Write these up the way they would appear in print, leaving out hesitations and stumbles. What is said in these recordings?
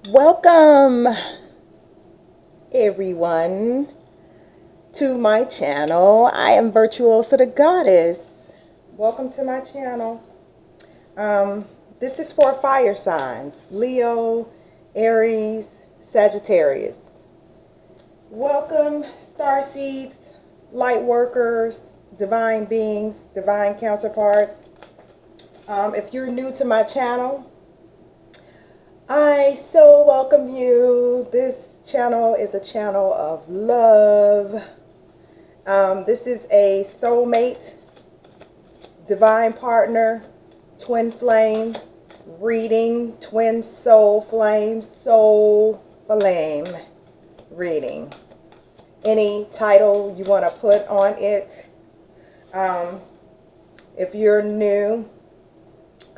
Welcome everyone to my channel. I am virtuosathegoddess. Welcome to my channel. This is for fire signs: Leo, Aries, Sagittarius. Welcome starseeds, light workers, divine beings, divine counterparts. If you're new to my channel, I so welcome you. This channel is a channel of love. This is a soulmate, divine partner, twin flame reading, twin soul flame reading. Any title you want to put on it. If you're new,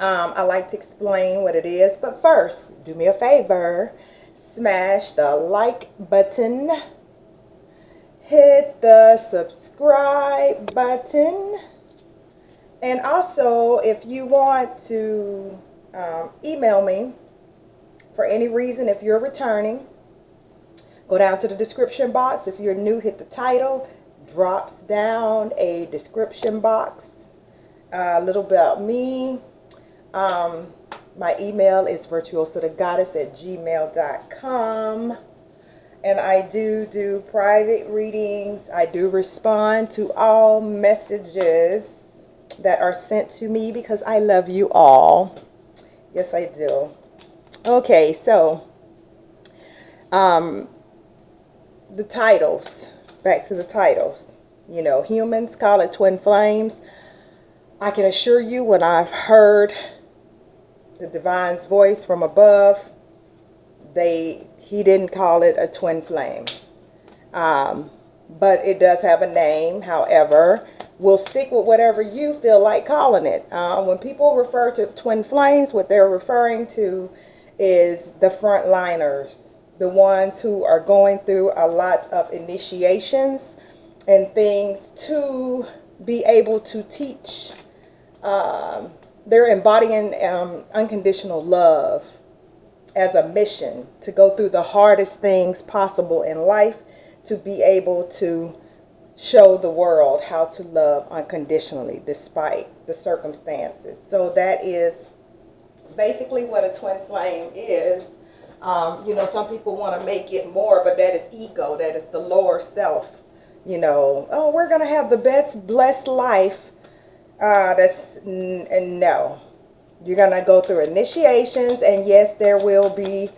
I like to explain what it is, but first, do me a favor, smash the like button, hit the subscribe button, and also if you want to email me for any reason, if you're returning, go down to the description box. If you're new, hit the title, drops down a description box, a little about me. My email is virtuosathegoddess@gmail.com, and I do private readings. I do respond to all messages that are sent to me because I love you all. Yes, I do. Okay, so the titles, back to the titles. You know, humans call it twin flames. I can assure you, when I've heard the divine's voice from above, he didn't call it a twin flame, but it does have a name. However, we'll stick with whatever you feel like calling it. When people refer to twin flames, what they're referring to is the frontliners, the ones who are going through a lot of initiations and things to be able to teach. They're embodying unconditional love as a mission to go through the hardest things possible in life, to be able to show the world how to love unconditionally despite the circumstances. So that is basically what a twin flame is. You know, some people want to make it more, but that is ego. That is the lower self. You know, oh, we're going to have the best blessed life. No. You're going to go through initiations, and yes, there will be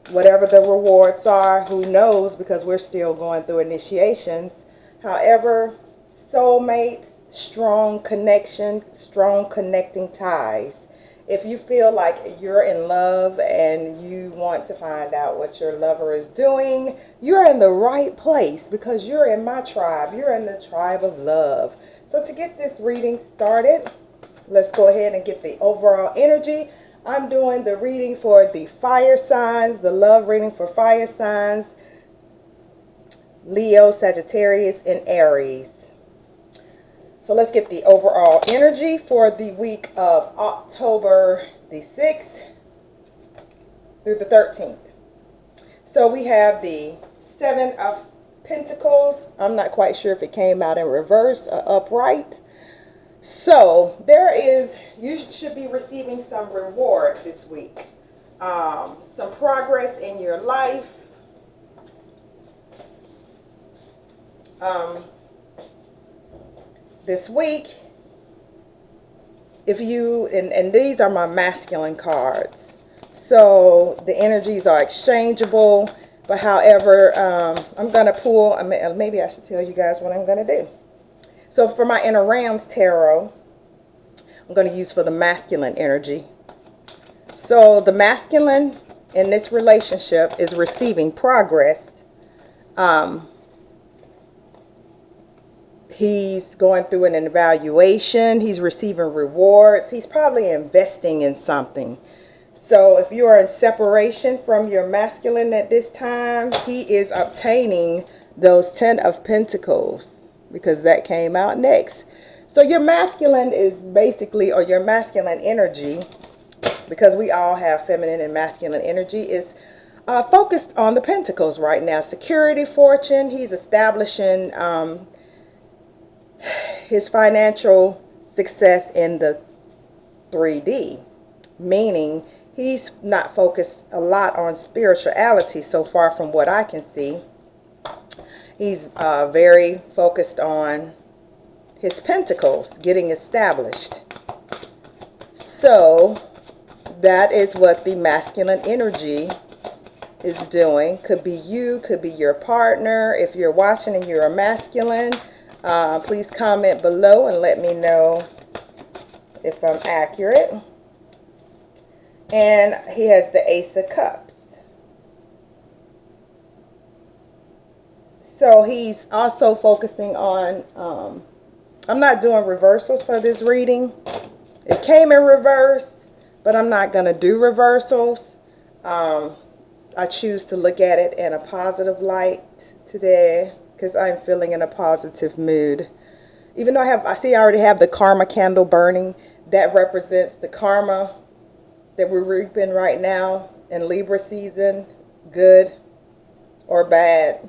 whatever the rewards are. Who knows, because we're still going through initiations. However, soulmates, strong connection, strong connecting ties. If you feel like you're in love and you want to find out what your lover is doing, you're in the right place, because you're in my tribe. You're in the tribe of love. So to get this reading started, let's go ahead and get the overall energy. I'm doing the reading for the fire signs, the love reading for fire signs: Leo, Sagittarius, and Aries. So let's get the overall energy for the week of October the 6th through the 13th. So we have the Seven of Pentacles. I'm not quite sure if it came out in reverse or upright. So you should be receiving some reward this week. Some progress in your life. This week, if you, and these are my masculine cards, so the energies are exchangeable, but however, I'm going to pull, maybe I should tell you guys what I'm going to do. So for my Inner Rams Tarot, I'm going to use for the masculine energy. So the masculine in this relationship is receiving progress. He's going through an evaluation. He's receiving rewards. He's probably investing in something. So if you are in separation from your masculine at this time, he is obtaining those 10 of Pentacles, because that came out next. So your masculine is basically, or your masculine energy because we all have feminine and masculine energy, is focused on the pentacles right now. Security, fortune. He's establishing his financial success in the 3D, meaning he's not focused a lot on spirituality so far from what I can see. He's very focused on his pentacles getting established. So that is what the masculine energy is doing. Could be you, could be your partner. If you're watching and you're a masculine, please comment below and let me know if I'm accurate. And he has the Ace of Cups. So he's also focusing on, I'm not doing reversals for this reading. It came in reverse, but I'm not going to do reversals. I choose to look at it in a positive light today because I'm feeling in a positive mood. Even though I already have the karma candle burning. That represents the karma that we're reaping right now in Libra season, good or bad.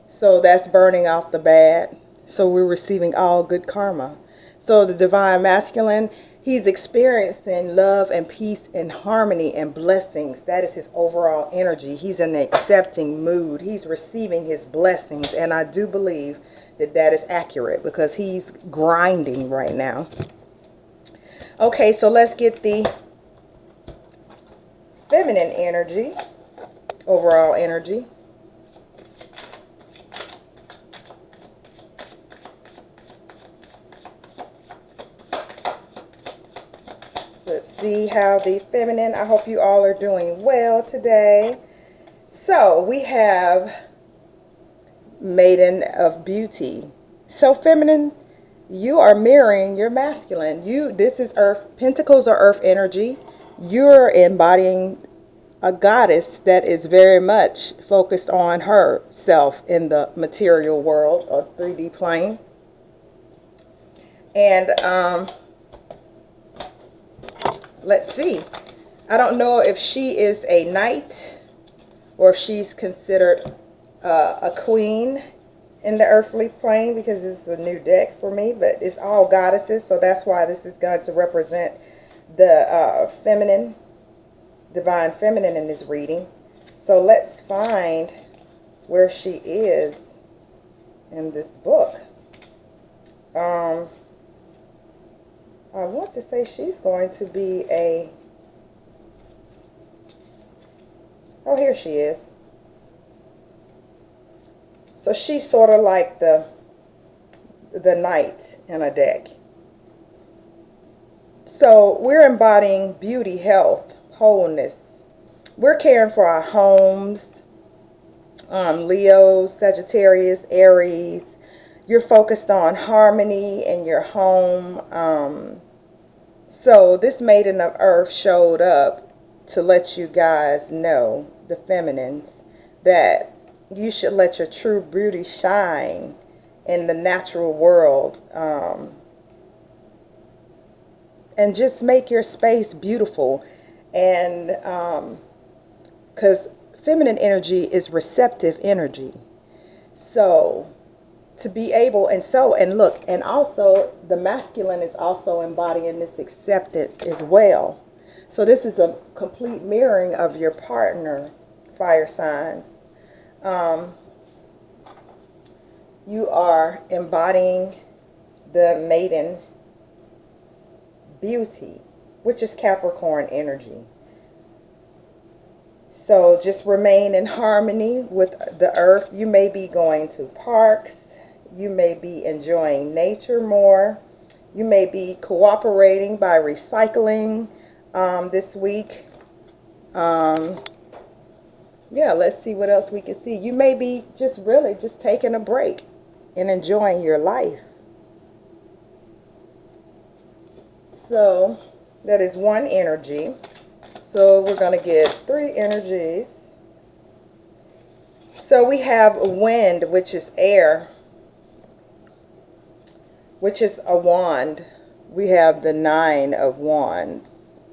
So that's burning off the bad. So we're receiving all good karma. So the divine masculine, he's experiencing love and peace and harmony and blessings. That is his overall energy. He's in an accepting mood. He's receiving his blessings. And I do believe that that is accurate because he's grinding right now. Okay, so let's get the feminine energy, overall energy. Let's see how the feminine, I hope you all are doing well today. So we have Maiden of Beauty. So feminine, you are mirroring your masculine. This is earth, pentacles are earth energy. You're embodying a goddess that is very much focused on herself in the material world or 3D plane. And let's see. I don't know if she is a knight or if she's considered a queen in the earthly plane, because this is a new deck for me, but it's all goddesses, so that's why this is going to represent the feminine, divine feminine in this reading. So let's find where she is in this book. I want to say she's going to be oh, here she is. So she's sort of like the knight in a deck. So we're embodying beauty, health, wholeness. We're caring for our homes. Leo, Sagittarius, Aries. You're focused on harmony in your home. So this Maiden of Earth showed up to let you guys know, the feminines, that you should let your true beauty shine in the natural world, and just make your space beautiful. And because feminine energy is receptive energy, so to be able, and look, and also the masculine is also embodying this acceptance as well. So this is a complete mirroring of your partner, fire signs. You are embodying the Maiden Beauty, which is Capricorn energy. So just remain in harmony with the earth. You may be going to parks. You may be enjoying nature more. You may be cooperating by recycling this week. Yeah, let's see what else we can see. You may be just really just taking a break and enjoying your life. So that is one energy. So we're going to get 3 energies. So we have wind, which is air, which is a wand. We have the 9 of Wands.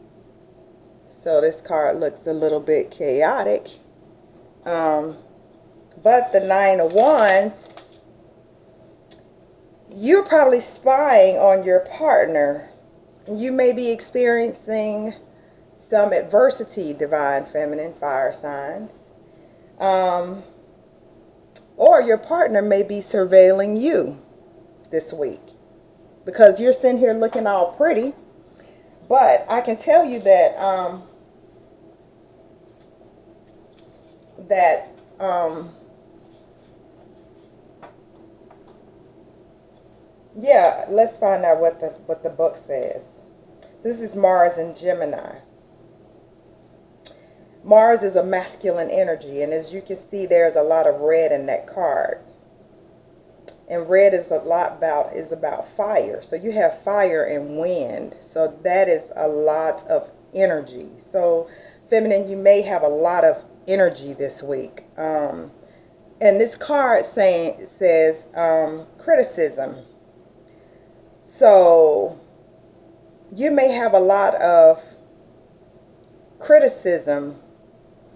So this card looks a little bit chaotic. But the Nine of Wands, you're probably spying on your partner. You may be experiencing some adversity, divine feminine fire signs. Or your partner may be surveilling you this week because you're sitting here looking all pretty. But I can tell you that yeah, let's find out what the book says. This is Mars and Gemini. Mars is a masculine energy, and as you can see, there's a lot of red in that card. And red is about fire. So you have fire and wind. So that is a lot of energy. So feminine, you may have a lot of energy this week. And this card says criticism. So you may have a lot of criticism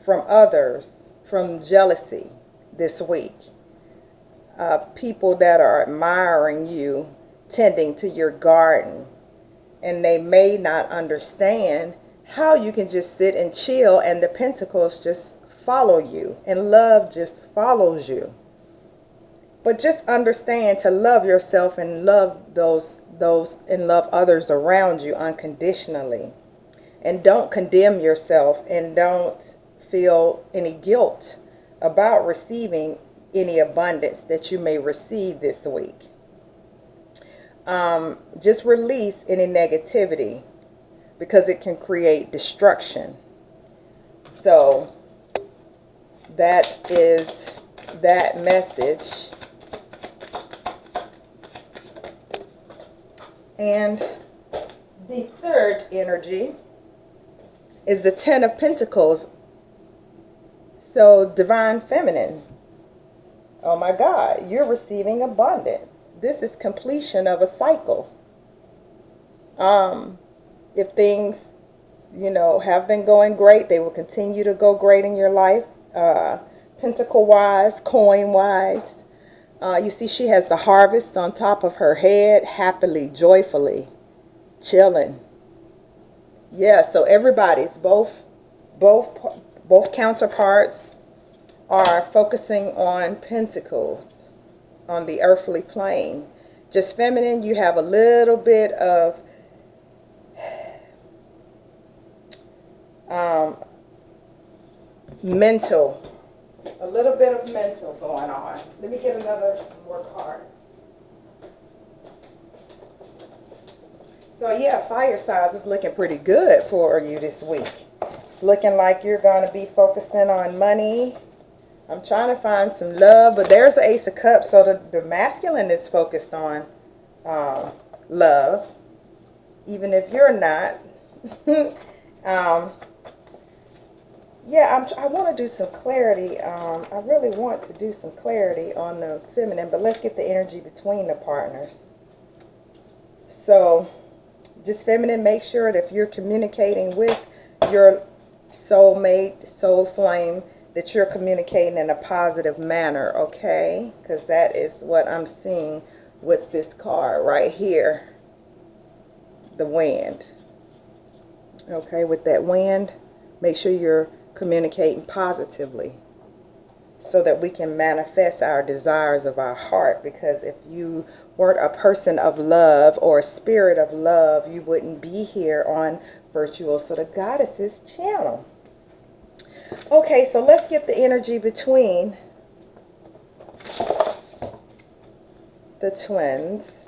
from others, from jealousy this week. People that are admiring you, tending to your garden, and they may not understand how you can just sit and chill and the pentacles just follow you and love just follows you. But just understand to love yourself and love those and love others around you unconditionally. And don't condemn yourself and don't feel any guilt about receiving any abundance that you may receive this week. Just release any negativity because it can create destruction. So that is that message. And the third energy is the Ten of Pentacles. So divine feminine. Oh my God, you're receiving abundance. This is completion of a cycle. If things, have been going great, they will continue to go great in your life. Pentacle-wise, coin-wise. You see she has the harvest on top of her head, happily, joyfully, chilling. Yeah, so everybody's, both counterparts are focusing on pentacles on the earthly plane. Just feminine, you have a little bit of mental going on. Let me get some more cards. So yeah, fire signs is looking pretty good for you this week. It's looking like you're going to be focusing on money. I'm trying to find some love, but there's the Ace of Cups. So the masculine is focused on love, even if you're not. Yeah, I want to do some clarity. I really want to do some clarity on the feminine, but let's get the energy between the partners. So just feminine, make sure that if you're communicating with your soulmate, soul flame, that you're communicating in a positive manner, okay? Because that is what I'm seeing with this card right here, the wind. Okay, with that wind, make sure you're communicating positively so that we can manifest our desires of our heart. Because if you weren't a person of love or a spirit of love, you wouldn't be here on Virtuosa the Goddess's channel. Okay, so let's get the energy between the twins,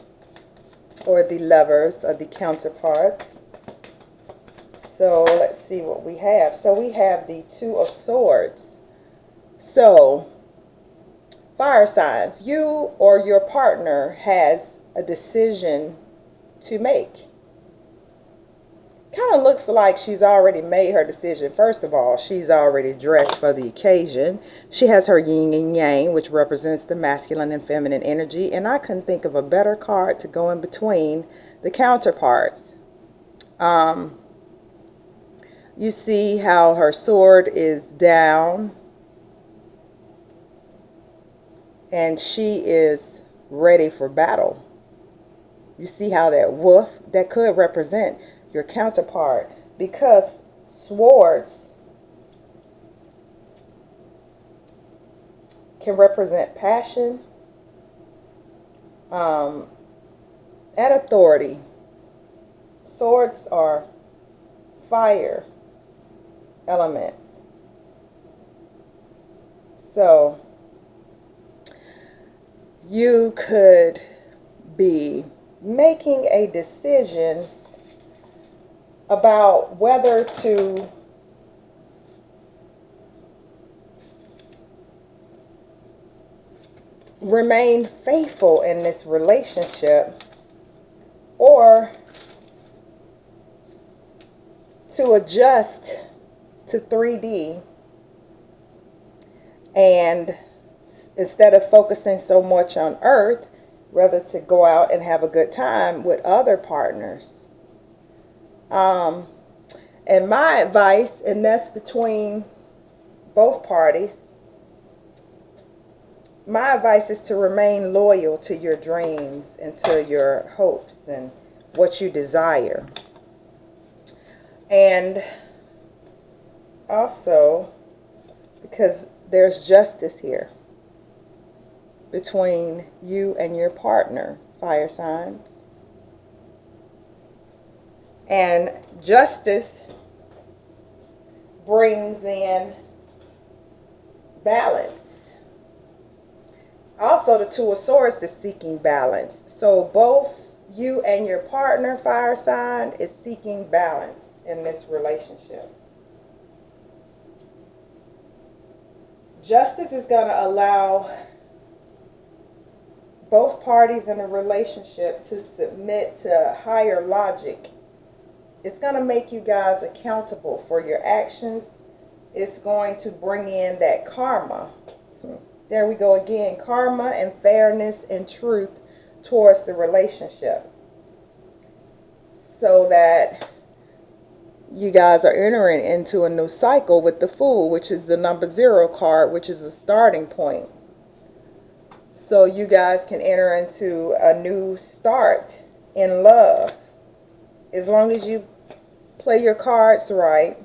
or the lovers, or the counterparts. So let's see what we have. So we have the Two of Swords. So fire signs, you or your partner has a decision to make. Kind of looks like she's already made her decision. First of all, she's already dressed for the occasion. She has her yin and yang, which represents the masculine and feminine energy. And I couldn't think of a better card to go in between the counterparts. You see how her sword is down and she is ready for battle. You see how that wolf, that could represent your counterpart, because swords can represent passion and authority. Swords are fire elements. So you could be making a decision about whether to remain faithful in this relationship or to adjust to 3D, and instead of focusing so much on earth, rather to go out and have a good time with other partners. And my advice, and that's between both parties, my advice is to remain loyal to your dreams and to your hopes and what you desire. And also, because there's justice here between you and your partner, fire signs. And justice brings in balance. Also, the Two of Swords is seeking balance. So both you and your partner, fire sign, is seeking balance in this relationship. Justice is going to allow both parties in a relationship to submit to higher logic. It's going to make you guys accountable for your actions. It's going to bring in that karma. There we go again. Karma and fairness and truth towards the relationship. So that you guys are entering into a new cycle with the Fool, which is the number 0 card, which is a starting point. So you guys can enter into a new start in love. As long as you play your cards right,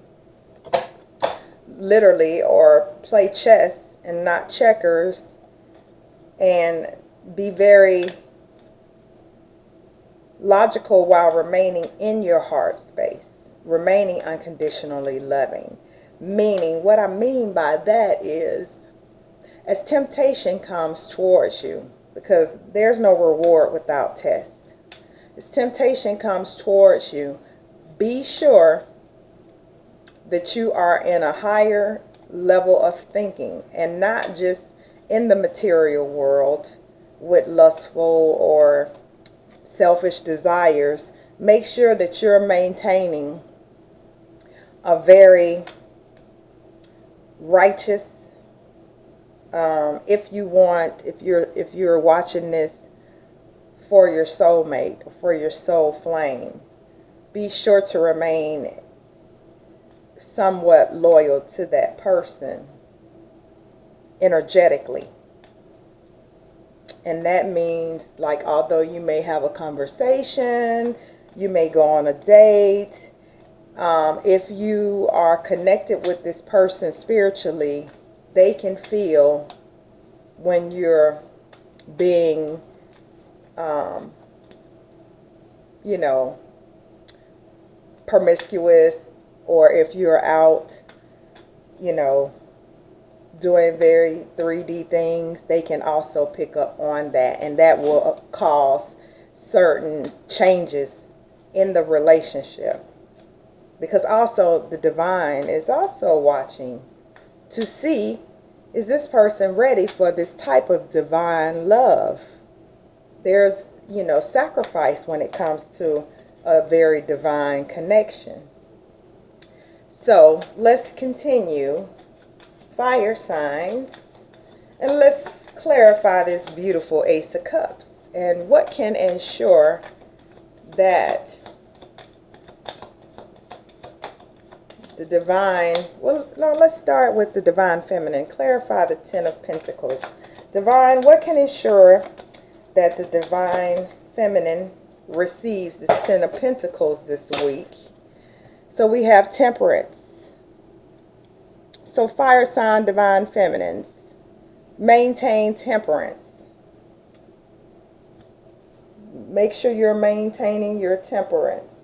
literally, or play chess and not checkers, and be very logical while remaining in your heart space, remaining unconditionally loving. Meaning, what I mean by that is, as temptation comes towards you, because there's no reward without test. As temptation comes towards you, be sure that you are in a higher level of thinking and not just in the material world with lustful or selfish desires. Make sure that you're maintaining a very righteous, if you're watching this for your soulmate, or for your soul flame, be sure to remain somewhat loyal to that person energetically. And that means, like, although you may have a conversation, you may go on a date, if you are connected with this person spiritually, they can feel when you're being, promiscuous, or if you're out, doing very 3D things, they can also pick up on that, and that will cause certain changes in the relationship. Because also the divine is also watching to see, is this person ready for this type of divine love? There's, sacrifice when it comes to a very divine connection. So let's continue, fire signs, and let's clarify this beautiful Ace of Cups and what can ensure that the divine, well, no, let's start with the divine feminine. Clarify the Ten of Pentacles. Divine, what can ensure that the divine feminine receives the Ten of Pentacles this week? So we have Temperance. So fire sign divine feminines, maintain temperance. Make sure you're maintaining your temperance.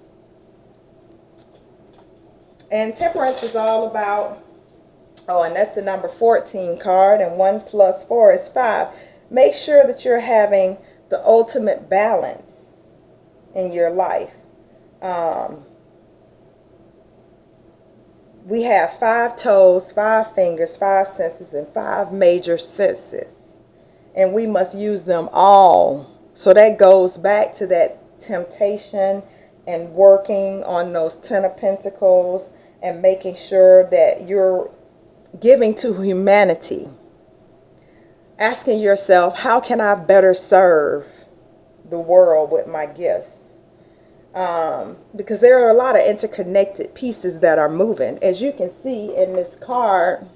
And temperance is all about, oh, and that's the number 14 card, and 1 plus 4 is 5. Make sure that you're having the ultimate balance in your life. We have 5 toes, 5 fingers, 5 senses, and 5 major senses. And we must use them all. So that goes back to that temptation and working on those Ten of Pentacles and making sure that you're giving to humanity. Asking yourself, how can I better serve the world with my gifts? Because there are a lot of interconnected pieces that are moving. As you can see in this card,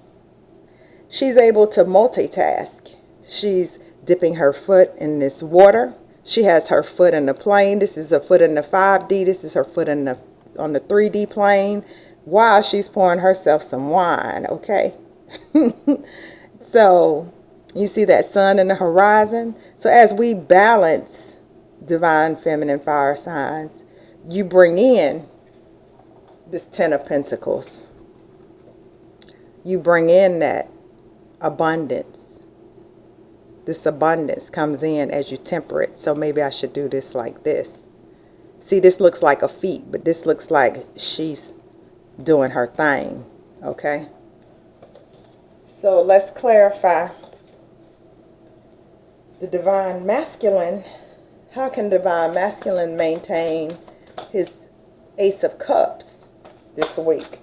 she's able to multitask. She's dipping her foot in this water. She has her foot in the plane. This is a foot in the 5D. This is her foot in on the 3D plane while she's pouring herself some wine, okay? So you see that sun in the horizon? So as we balance divine feminine fire signs, you bring in this Ten of Pentacles. You bring in that abundance. This abundance comes in as you temper it. So maybe I should do this like this. See, this looks like a feat, but this looks like she's doing her thing. Okay? So let's clarify the divine masculine. How can divine masculine maintain his Ace of Cups this week?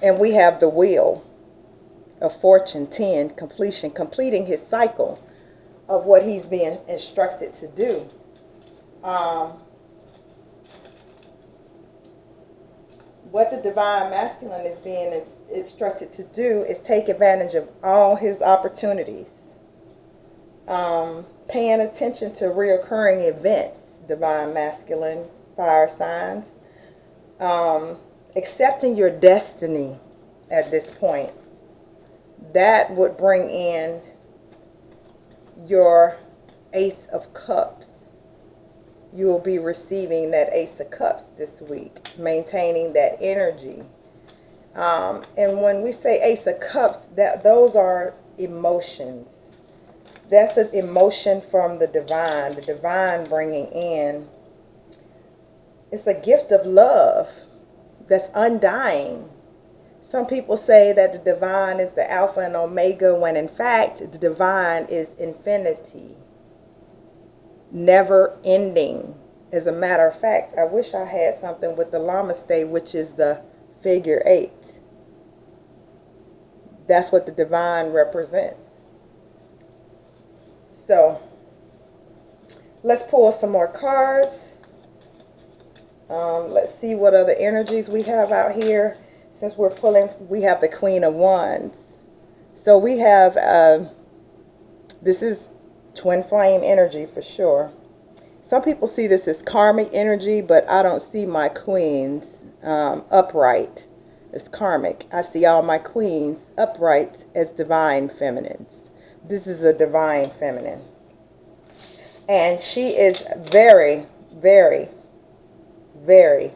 And we have the Wheel of Fortune 10, completion, completing his cycle of what he's being instructed to do. What the divine masculine is being instructed to do is take advantage of all his opportunities. Paying attention to reoccurring events, divine masculine fire signs. Accepting your destiny at this point. That would bring in your Ace of Cups. You will be receiving that Ace of Cups this week, maintaining that energy. And when we say Ace of Cups, those are emotions. That's an emotion from the divine bringing in. It's a gift of love that's undying. Some people say that the divine is the Alpha and Omega, when in fact the divine is infinity, never ending. As a matter of fact, I wish I had something with the Namaste, which is the figure 8. That's what the divine represents. So let's pull some more cards. Let's see what other energies we have out here. Since we're pulling, we have the Queen of Wands. So we have, this is twin flame energy for sure. Some people see this as karmic energy, but I don't see my queens upright as karmic. I see all my queens upright as divine feminines. This is a divine feminine. And she is very, very, very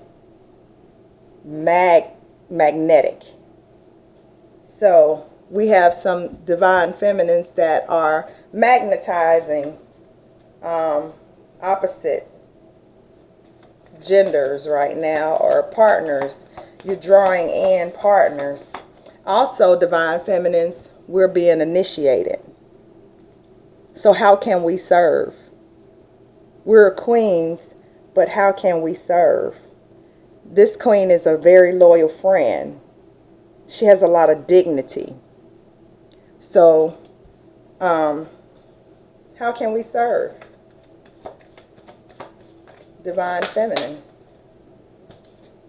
magnetic. So we have some divine feminines that are magnetizing opposite genders right now, or partners. You're drawing in partners. Also, divine feminines, we're being initiated. So how can we serve? We're queens, but how can we serve? This queen is a very loyal friend. She has a lot of dignity. So, how can we serve? Divine feminine.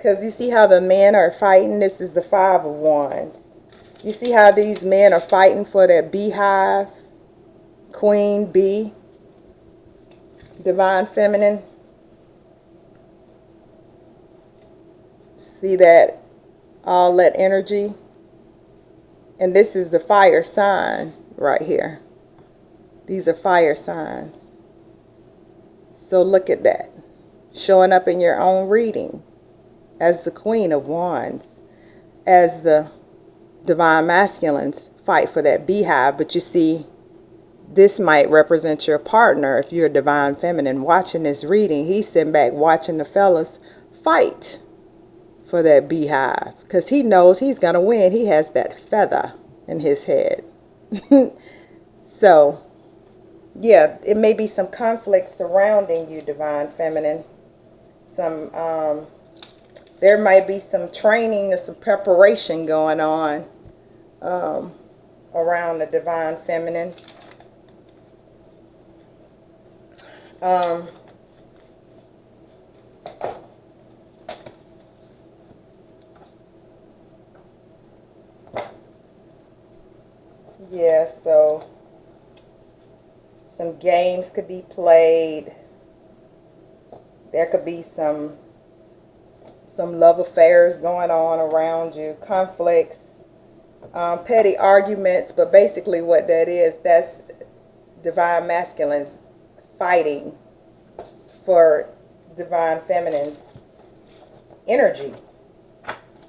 Because you see how the men are fighting? This is the Five of Wands. You see how these men are fighting for that beehive? Queen bee. Divine feminine. See that? All that energy. And this is the fire sign right here. These are fire signs. So look at that. Showing up in your own reading as the Queen of Wands, as the divine masculines fight for that beehive. But you see, this might represent your partner. If you're a divine feminine watching this reading, he's sitting back watching the fellas fight for that beehive because he knows he's going to win. He has that feather in his head. So, yeah, it may be some conflict surrounding you, divine feminine. There might be some training or some preparation going on around the divine feminine. Yeah, so some games could be played. There could be some love affairs going on around you, conflicts, petty arguments, but basically what that is, that's divine masculines fighting for divine feminine's energy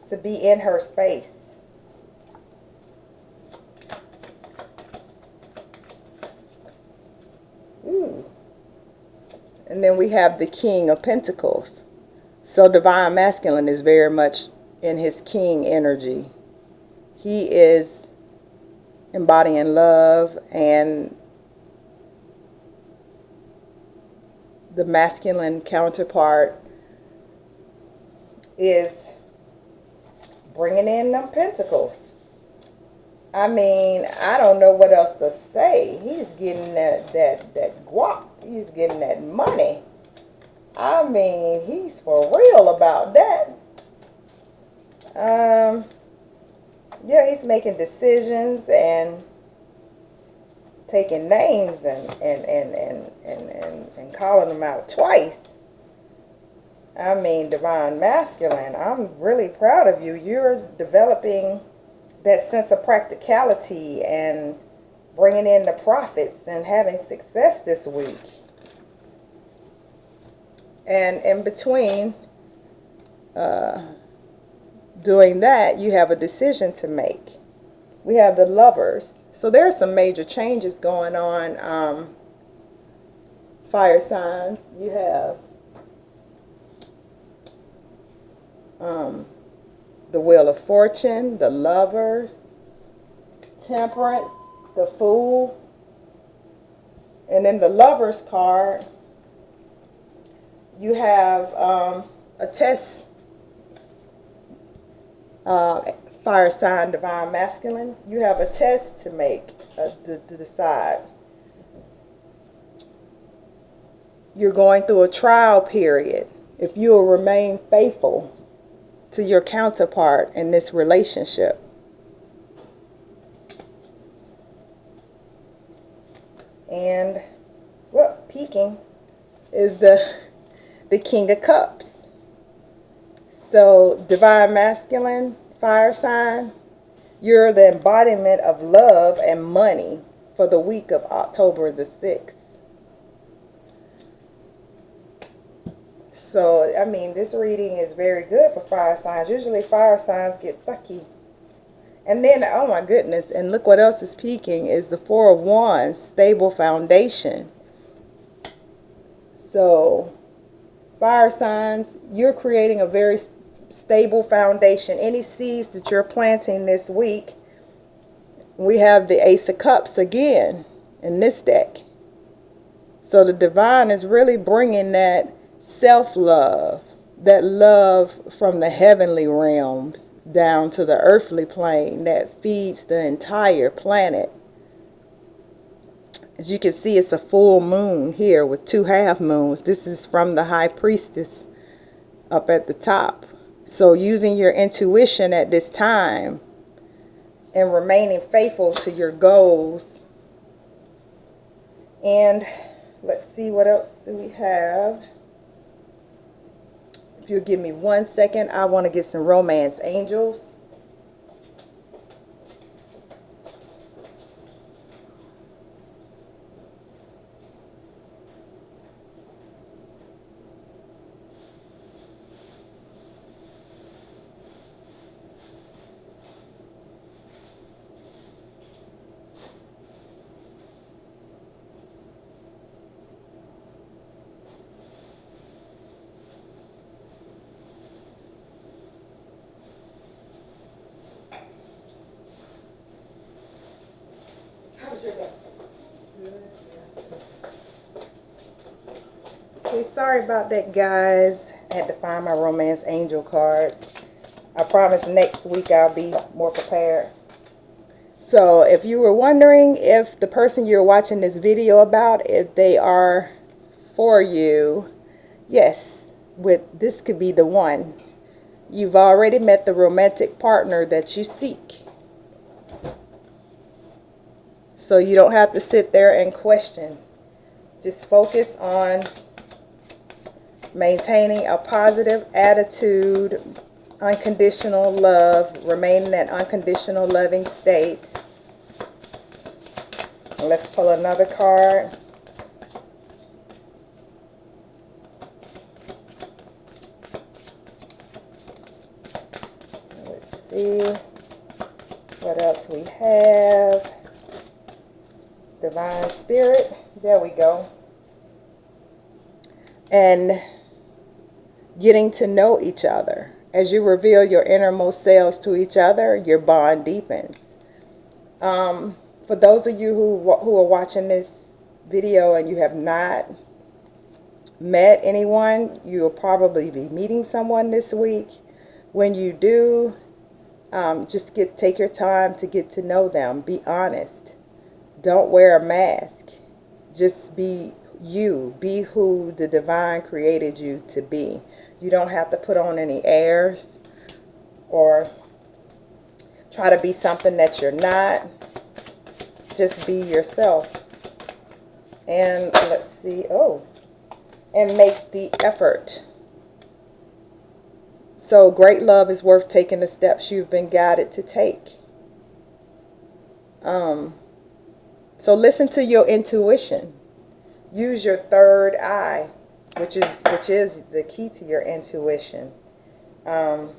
to be in her space. Ooh. And then we have the King of Pentacles. So divine masculine is very much in his king energy. He is embodying love, and the masculine counterpart is bringing in them pentacles. I mean, I don't know what else to say. He's getting that guap. He's getting that money. I mean, he's for real about that. Yeah, he's making decisions and taking names and calling them out twice. I mean, divine masculine, I'm really proud of you. You're developing that sense of practicality and bringing in the profits and having success this week. And in between doing that, you have a decision to make. We have the Lovers. So there are some major changes going on. Fire signs. You have the Wheel of Fortune, the Lovers, Temperance, the Fool. And then the Lovers card, you have a test, fire sign, divine masculine. You have a test to make, to decide. You're going through a trial period. If you will remain faithful to your counterpart in this relationship. And, well, peaking is the King of Cups. So, divine masculine, fire sign, you're the embodiment of love and money for the week of October the 6th. So, I mean, this reading is very good for fire signs. Usually fire signs get sucky. And then, oh my goodness, and look what else is peaking is the Four of Wands, stable foundation. So, fire signs, you're creating a very stable foundation. Any seeds that you're planting this week, we have the Ace of Cups again in this deck. So the divine is really bringing that self-love, that love from the heavenly realms down to the earthly plane that feeds the entire planet. As you can see, it's a full moon here with 2 half moons. This is from the High Priestess up at the top. So using your intuition at this time and remaining faithful to your goals. And let's see, what else do we have? If you'll give me 1 second, I want to get some romance angels. Okay, sorry about that, guys. I had to find my romance angel cards. I promise next week I'll be more prepared. So if you were wondering if the person you're watching this video about, if they are for you, yes, this could be the one. You've already met the romantic partner that you seek. So you don't have to sit there and question. Just focus on maintaining a positive attitude, unconditional love, remain in that unconditional loving state. And let's pull another card. Let's see what else we have. Divine Spirit. There we go. And getting to know each other. As you reveal your innermost selves to each other, your bond deepens. For those of you who are watching this video and you have not met anyone, you'll probably be meeting someone this week. When you do, just take your time to get to know them. Be honest. Don't wear a mask. Just be you. Be who the divine created you to be. You don't have to put on any airs or try to be something that you're not. Just be yourself. And let's see. And make the effort. So great love is worth taking the steps you've been guided to take. So listen to your intuition. Use your third eye, which is the key to your intuition. And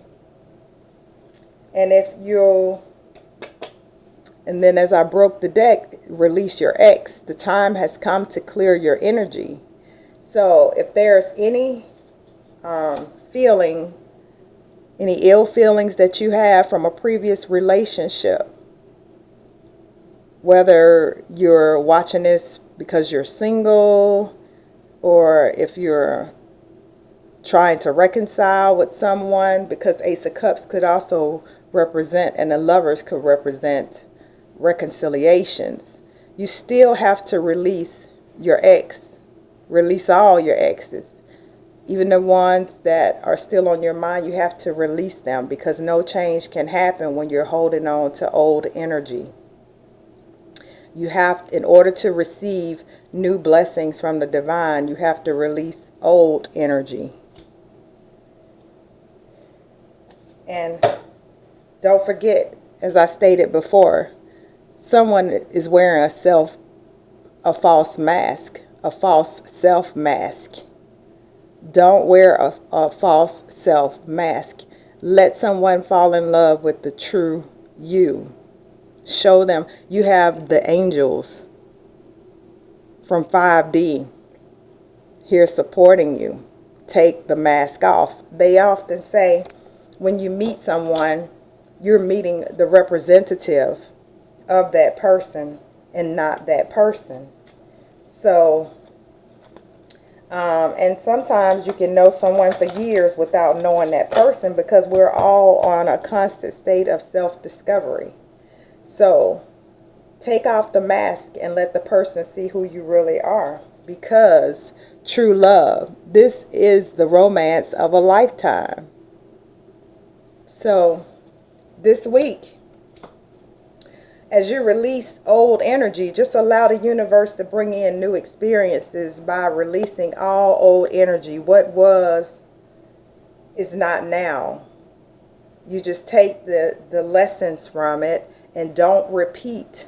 then as I broke the deck, release your ex. The time has come to clear your energy. So if there's any any ill feelings that you have from a previous relationship, whether you're watching this because you're single, or if you're trying to reconcile with someone, because Ace of Cups could also represent, and the Lovers could represent, reconciliations. You still have to release your ex. Release all your exes. Even the ones that are still on your mind, you have to release them, because no change can happen when you're holding on to old energy. You have, in order to receive new blessings from the divine, you have to release old energy. And don't forget, as I stated before, someone is wearing a false mask, a false self mask. Don't wear a false self mask. Let someone fall in love with the true you. Show them you have the angels from 5D here supporting you. Take the mask off. They often say when you meet someone, you're meeting the representative of that person and not that person. So, and sometimes you can know someone for years without knowing that person, because we're all on a constant state of self-discovery. So take off the mask and let the person see who you really are, because true love, this is the romance of a lifetime. So this week, as you release old energy, just allow the universe to bring in new experiences by releasing all old energy. What was is not now. You just take the lessons from it and don't repeat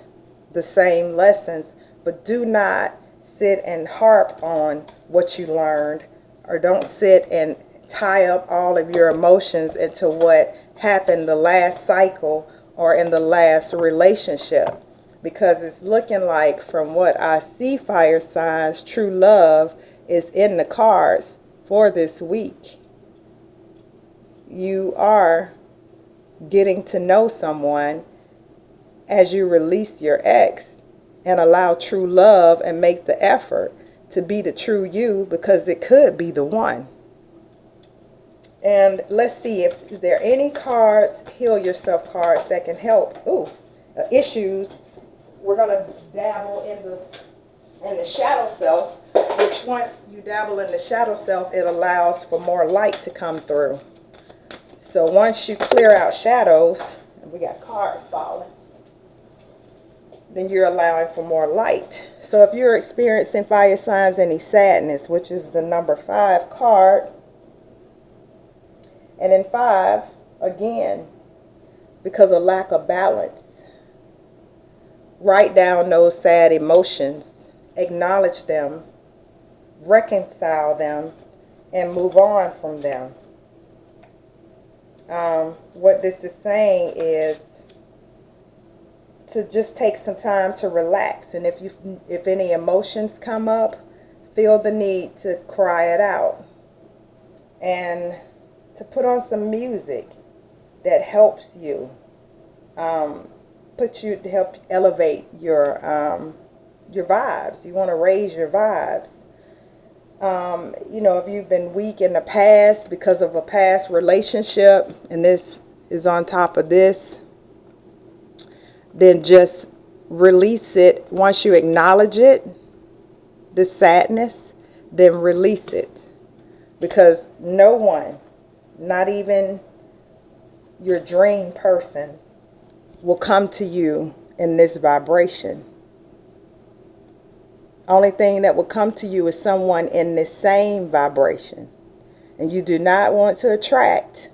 the same lessons, but do not sit and harp on what you learned, or don't sit and tie up all of your emotions into what happened the last cycle or in the last relationship, because it's looking like, from what I see, fire signs, true love is in the cards for this week. You are getting to know someone as you release your ex and allow true love and make the effort to be the true you, because it could be the one. And let's see if is there any cards, heal yourself cards, that can help issues. We're going to dabble in the shadow self, which once you dabble in the shadow self, it allows for more light to come through. So once you clear out shadows, and we got cards falling, then you're allowing for more light. So if you're experiencing, fire signs, any sadness, which is the number 5 card, and in 5, again, because of lack of balance, write down those sad emotions, acknowledge them, reconcile them, and move on from them. What this is saying is to just take some time to relax, and if any emotions come up, feel the need to cry it out, and to put on some music that helps you, to help elevate your vibes. You want to raise your vibes. If you've been weak in the past because of a past relationship, and this is on top of this, then just release it. Once you acknowledge it, the sadness, then release it. Because no one, not even your dream person, will come to you in this vibration. Only thing that will come to you is someone in the same vibration. And you do not want to attract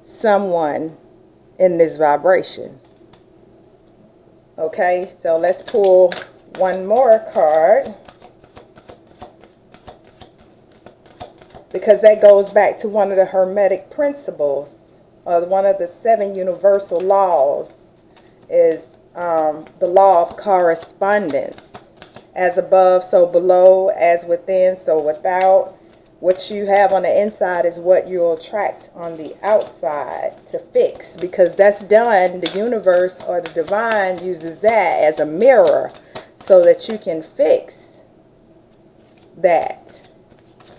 someone in this vibration. Okay, so let's pull one more card, because that goes back to one of the Hermetic principles, or one of the 7 universal laws, is the law of correspondence. As above, so below, as within, so without. What you have on the inside is what you'll attract on the outside to fix, because that's done. The universe or the divine uses that as a mirror so that you can fix that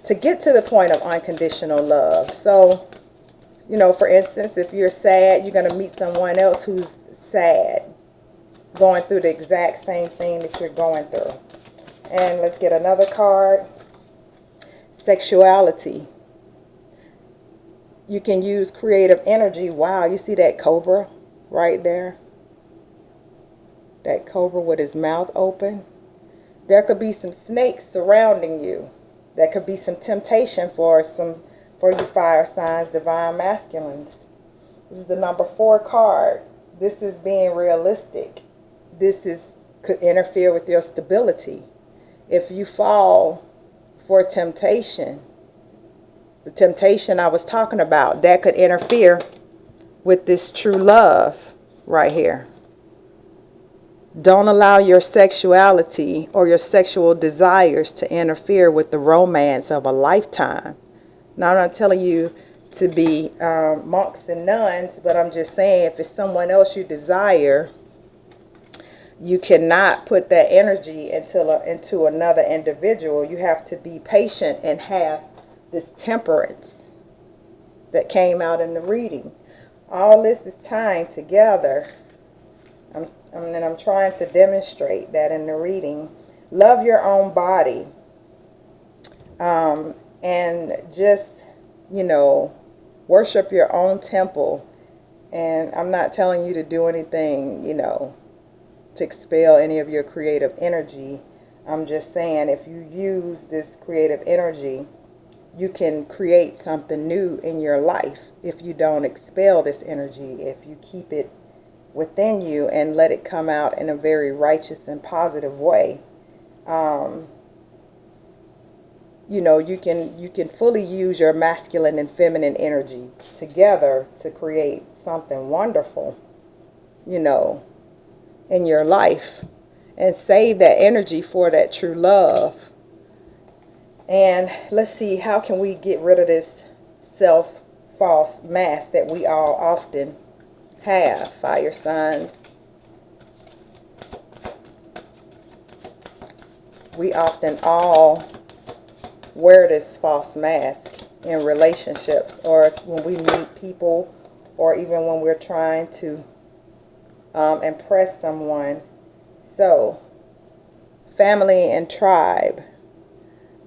to get to the point of unconditional love. So, for instance, if you're sad, you're going to meet someone else who's sad, going through the exact same thing that you're going through. And let's get another card. Sexuality. You can use creative energy. Wow, you see that cobra right there? That cobra with his mouth open. There could be some snakes surrounding you. That could be some temptation for you fire signs, divine masculines. This is the number 4 card. This is being realistic. This could interfere with your stability. If you fall for temptation, the temptation I was talking about, that could interfere with this true love right here. Don't allow your sexuality or your sexual desires to interfere with the romance of a lifetime. Now, I'm not telling you to be monks and nuns, but I'm just saying, if it's someone else you desire, you cannot put that energy into another individual. You have to be patient and have this temperance that came out in the reading. All this is tying together. I'm trying to demonstrate that in the reading. Love your own body. And just, worship your own temple And I'm not telling you to do anything, you know, to expel any of your creative energy. I'm just saying if you use this creative energy, you can create something new in your life if you don't expel this energy, if you keep it within you and let it come out in a very righteous and positive way. You know, you can fully use your masculine and feminine energy together to create something wonderful, you know, in your life, and save that energy for that true love. And let's see, how can we get rid of this self false mask that we all often have, fire signs? We often all wear this false mask in relationships, or when we meet people, or even when we're trying to impress someone. So, family and tribe.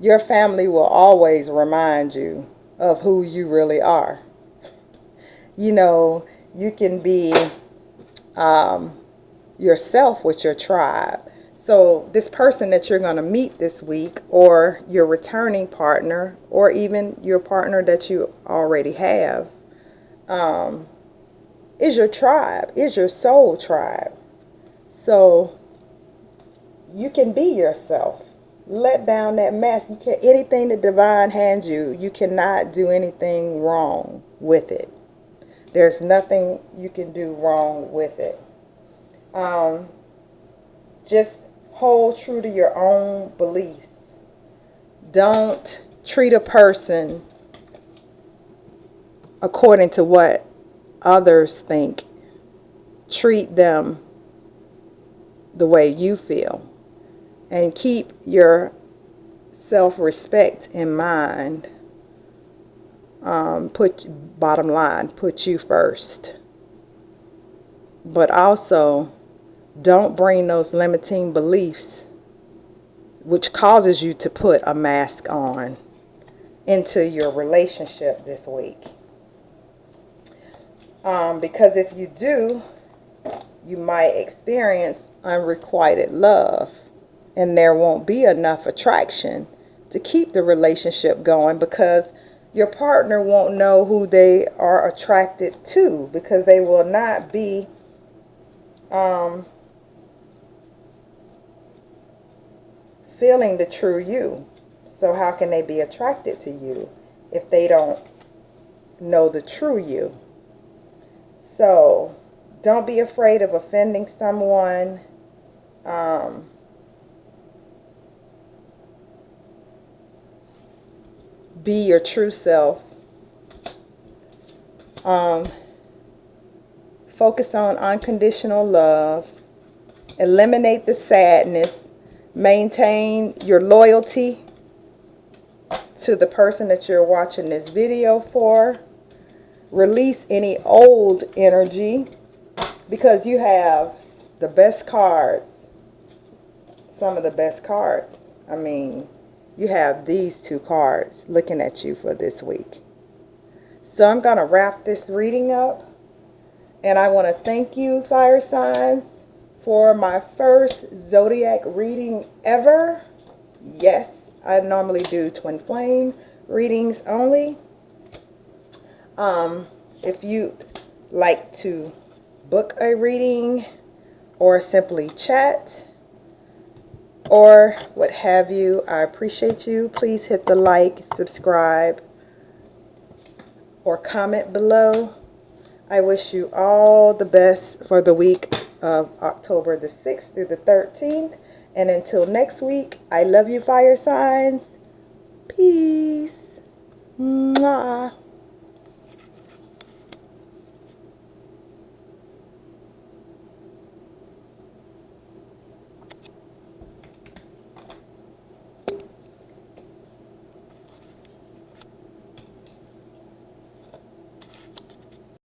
Your family will always remind you of who you really are. You know, you can be yourself with your tribe. So this person that you're going to meet this week, or your returning partner, or even your partner that you already have, is your tribe, is your soul tribe. So you can be yourself. Let down that mask. You can, anything that divine hands you, you cannot do anything wrong with it. There's nothing you can do wrong with it. Just hold true to your own beliefs. Don't treat a person according to what others think. Treat them the way you feel. And keep your self-respect in mind. Bottom line, put you first. But also, don't bring those limiting beliefs, which causes you to put a mask on, into your relationship this week. Because if you do, you might experience unrequited love, and there won't be enough attraction to keep the relationship going, because your partner won't know who they are attracted to, because they will not be feeling the true you. So how can they be attracted to you if they don't know the true you? So don't be afraid of offending someone. Be your true self. Focus on unconditional love. Eliminate the sadness. Maintain your loyalty to the person that you're watching this video for. Release any old energy, because you have the best cards. Some of the best cards. I mean, you have these two cards looking at you for this week. So I'm going to wrap this reading up. And I want to thank you, fire signs, for my first zodiac reading ever. Yes, I normally do twin flame readings only. If you like to book a reading, or simply chat, or what have you, I appreciate you. Please hit the like, subscribe, or comment below. I wish you all the best for the week of October the 6th through the 13th. And until next week, I love you, fire signs. Peace. Mwah.